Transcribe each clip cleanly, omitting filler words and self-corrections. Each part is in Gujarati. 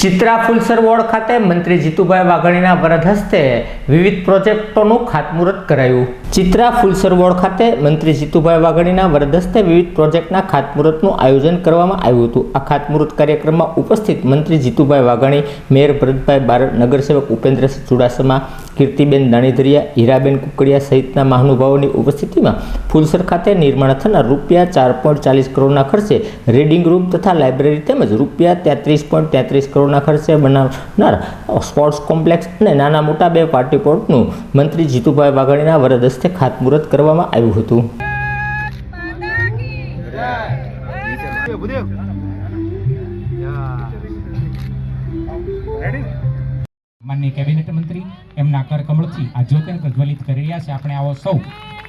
ચિત્રા ફુલસર વોર્ડ ખાતે મંત્રી જીતુભાઈ વાઘાણીના વરદ હસ્તે વિવિધ પ્રોજેક્ટોનું ખાતમુહૂર્ત કરાયું. ચિત્રા ફુલસર વોર્ડ ખાતે મંત્રી જીતુભાઈ વાઘાણીના વરદ હસ્તે વિવિધ પ્રોજેક્ટના ખાતમુહૂર્તનું આયોજન કરવામાં આવ્યું હતું. આ ખાતમુહૂર્ત કાર્યક્રમમાં ઉપસ્થિત મંત્રી જીતુભાઈ વાઘાણી, મેયર ભરતભાઈ બારડ, નગરસેવક ઉપેન્દ્રસિંહ ચુડાસમા, કીર્તિબેન દાણીધરિયા, હીરાબેન કુકડિયા સહિતના મહાનુભાવોની ઉપસ્થિતિમાં ફુલસર ખાતે નિર્માણ થનાર રૂપિયા 4.40 કરોડના ખર્ચે રીડિંગ રૂમ તથા લાઇબ્રેરી તેમજ રૂપિયા 33.33 કરોડના ખર્ચે બનાવનાર સ્પોર્ટ્સ કોમ્પ્લેક્સ અને નાના મોટા 2 પાર્ટી પ્લોટનું મંત્રી જીતુભાઈ વાઘાણીના વરદ હસ્તે ખાતમુહૂર્ત કરવામાં આવ્યું હતું. માનનીય કેબિનેટ મંત્રી એમના કરકમળથી આ જ્યોતિને પ્રજ્વલિત કરી રહ્યા છે. આપણે આવો સૌ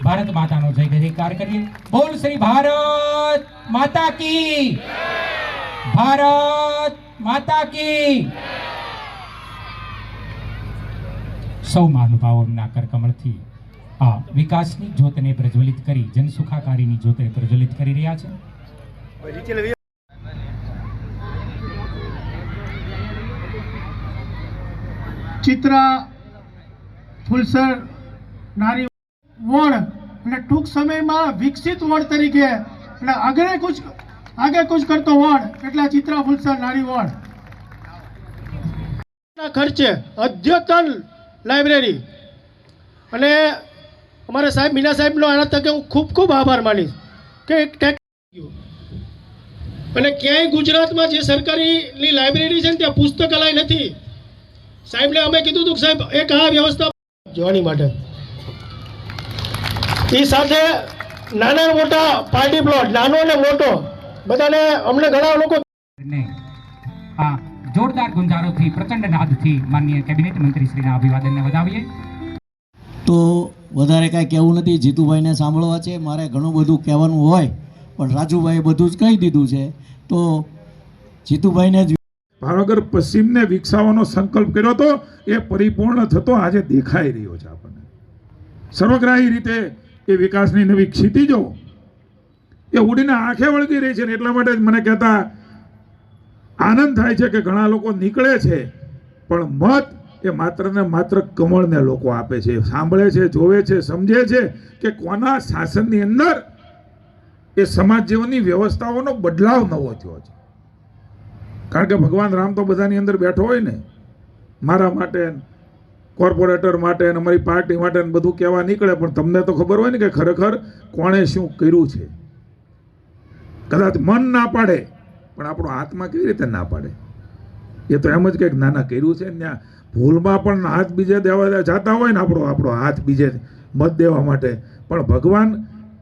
ભારત માતાનો જય જયકાર કરીએ. બોલ શ્રી ભારત માતા કી, ભારત માતા કી. સૌ મહાનુભાવો એમના કરકમળથી આ વિકાસની જ્યોતને પ્રજ્વલિત કરી જનસુખાકારીની જ્યોતને પ્રજ્વલિત કરી રહ્યા છે. ચિત્રા ફુલસર નારી વોર્ડ અને ટૂંક સમયમાં વિકસિત વોર્ડ તરીકે એટલે આગે કુછ કરતો વોર્ડ એટલે ચિત્રા ફુલસર નારી વોર્ડ ખર્ચે અદ્યતન લાઇબ્રેરી અને અમારા સાહેબ મીના સાહેબનો આના તકે હું ખૂબ ખૂબ આભાર માનીશ કે અને ક્યાંય ગુજરાતમાં જે સરકારીની લાઇબ્રેરી છે ને ત્યાં પુસ્તકાલય નથી. સાહેબને અમે કીધું હતું કે સાહેબ એક આ વ્યવસ્થા જોવાની માટે એ સાથે નાના મોટા પાર્ટી પ્લોટ, નાનો અને મોટો બધાને અમને ઘણા લોકો આ જોરદાર ગુંજારોથી, પ્રચંડ નાદથી માનનીય કેબિનેટ મંત્રી શ્રીના અભિવાદનને વધાવીએ. તો વધારે કાંઈ કહેવું નથી, જીતુભાઈને સાંભળવા છે. મારે ઘણું બધું કહેવાનું હોય પણ રાજુભાઈએ બધું જ કહી દીધું છે. તો જીતુભાઈને જ ભાવનગર પશ્ચિમને વિકસાવવાનો સંકલ્પ કર્યો હતો એ પરિપૂર્ણ થતો આજે દેખાઈ રહ્યો છે. આપણને સર્વગ્રાહી રીતે એ વિકાસની નવી ક્ષિતિજો એ ઉડીને આંખે વળગી રહી છે ને એટલા માટે જ મને કહેતા આનંદ થાય છે કે ઘણા લોકો નીકળે છે પણ મત એ માત્ર ને માત્ર કમળને લોકો આપે છે, સાંભળે છે, જોવે છે, સમજે છે કે કોના શાસનની અંદર એ સમાજ જીવનની વ્યવસ્થાઓનો બદલાવ નવો થયો છે. કારણ કે ભગવાન રામ તો બધાની અંદર બેઠો હોય ને, મારા માટે, કોર્પોરેટર માટે, અમારી પાર્ટી માટે બધું કહેવા નીકળે પણ તમને તો ખબર હોય ને કે ખરેખર કોણે શું કર્યું છે. કદાચ મન ના પાડે પણ આપણો આત્મા કેવી રીતે ના પાડે? એ તો એમ જ કંઈક નાના કર્યું છે ને ત્યાં ભૂલમાં પણ હાથ બીજે દેવા જતા હોય ને આપણો હાથ બીજે મત દેવા માટે, પણ ભગવાન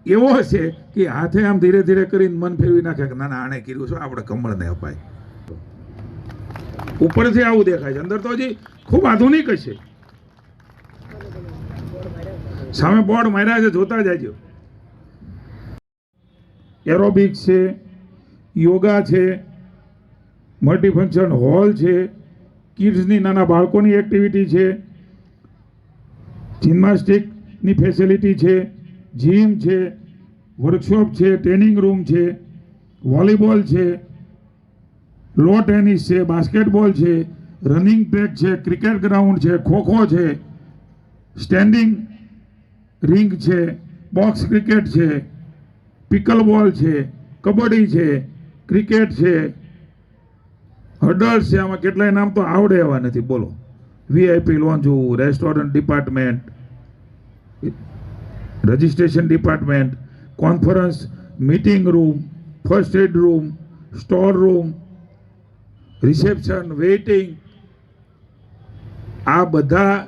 એવો છે કે હાથે આમ ધીરે ધીરે કરીને મન ફેરવી નાખે કે નાના આણે કર્યું છે, આપણે કમળને અપાય. ઉપરથી આવું દેખાય છે, અંદર તો હજી ખૂબ આધુનિક છે. સામે બોર્ડ માર્યા છે, જોતા જાજો. એરોબિક્સ છે, યોગા છે, મલ્ટીફંક્શન હોલ છે, કિડ્સની નાના બાળકોની એક્ટિવિટી છે, જિમ્નાસ્ટિકની ફેસિલિટી છે, જીમ છે, વર્કશોપ છે, ટ્રેનિંગ રૂમ છે, વોલીબોલ છે, લો ટેનિસ છે, બાસ્કેટબોલ છે, રનિંગ ટ્રેક છે, ક્રિકેટ ગ્રાઉન્ડ છે, ખોખો છે, સ્ટેન્ડિંગ રિંગ છે, બોક્સ ક્રિકેટ છે, પિકલબોલ છે, કબડ્ડી છે, ક્રિકેટ છે, હર્ડલ્સ છે. આમાં કેટલાય નામ તો આવડે એવા નથી, બોલો. VIP lounge, restaurant department, registration department, conference meeting room, first aid room, store room, reception, waiting, આ બધા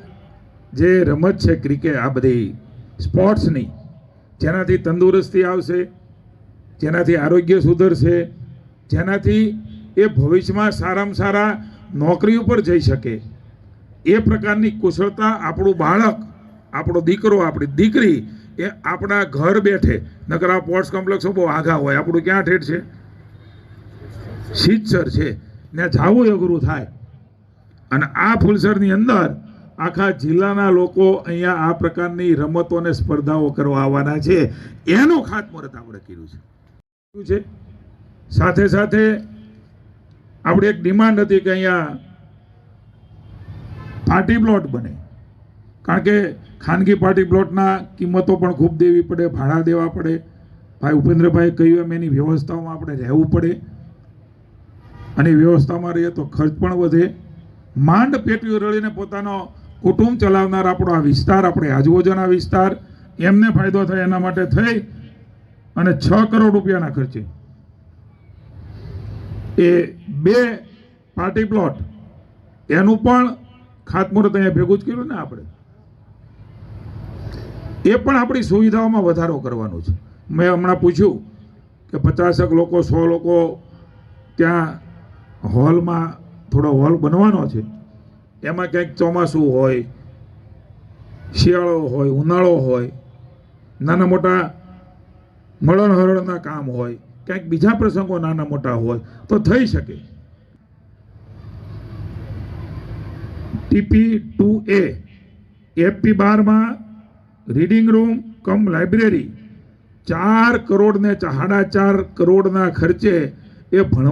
જે રમત છે ક્રિકેટ, આ બધી સ્પોર્ટ્સની, જેનાથી તંદુરસ્તી આવશે, જેનાથી આરોગ્ય સુધરશે, જેનાથી એ ભવિષ્યમાં સારામાં સારા નોકરી ઉપર જઈ શકે એ પ્રકારની કુશળતા આપણું બાળક, આપણો દીકરો, આપણી દીકરી એ આપણા ઘર બેઠે, નકર આ સ્પોર્ટ્સ કોમ્પ્લેક્સો બહુ આઘા હોય, આપણું ક્યાં ઠેઠ છે, શીતસર છે, ને જાવું અઘરું થાય. અને આ ફુલસરની અંદર આખા જિલ્લાના લોકો અહીંયા આ પ્રકારની રમતો અને સ્પર્ધાઓ કરવા આવવાના છે. એનું ખાતમુહૂર્ત આપણે કર્યું છે. સાથે સાથે આપણી એક ડિમાન્ડ હતી કે અહીંયા પાર્ટી પ્લોટ બને, કારણ કે ખાનગી પાર્ટી પ્લોટના કિંમતો પણ ખૂબ દેવી પડે, ભાડા દેવા પડે. ભાઈ ઉપેન્દ્રભાઈ કહ્યું એમ એની વ્યવસ્થાઓમાં આપણે રહેવું પડે, અને વ્યવસ્થામાં રહીએ તો ખર્ચ પણ વધે. માંડ પેટીઓ રળીને પોતાનો કુટુંબ ચલાવનાર આપણો આ વિસ્તાર, આપણે આજુબાજુના વિસ્તાર, એમને ફાયદો થાય એના માટે થઈ અને 6 કરોડ રૂપિયાના ખર્ચે એ 2 પાર્ટી પ્લોટ એનું પણ ખાતમુહૂર્ત અહીંયા ભેગું જ કર્યું ને આપણે. એ પણ આપણી સુવિધાઓમાં વધારો કરવાનો છે. મેં હમણાં પૂછ્યું કે 50 લોકો 100 લોકો ત્યાં હોલમાં થોડો હોલ બનવાનો છે, એમાં ક્યાંક ચોમાસું હોય, શિયાળો હોય, ઉનાળો હોય, નાના મોટા મળણ હરણના કામ હોય, ક્યાંક બીજા પ્રસંગો નાના મોટા હોય તો થઈ શકે. TP2A FP12 રીડિંગ રૂમ કમ લાઇબ્રેરી 4 કરોડ ને 4.5 કરોડના ખર્ચે એ ભણવા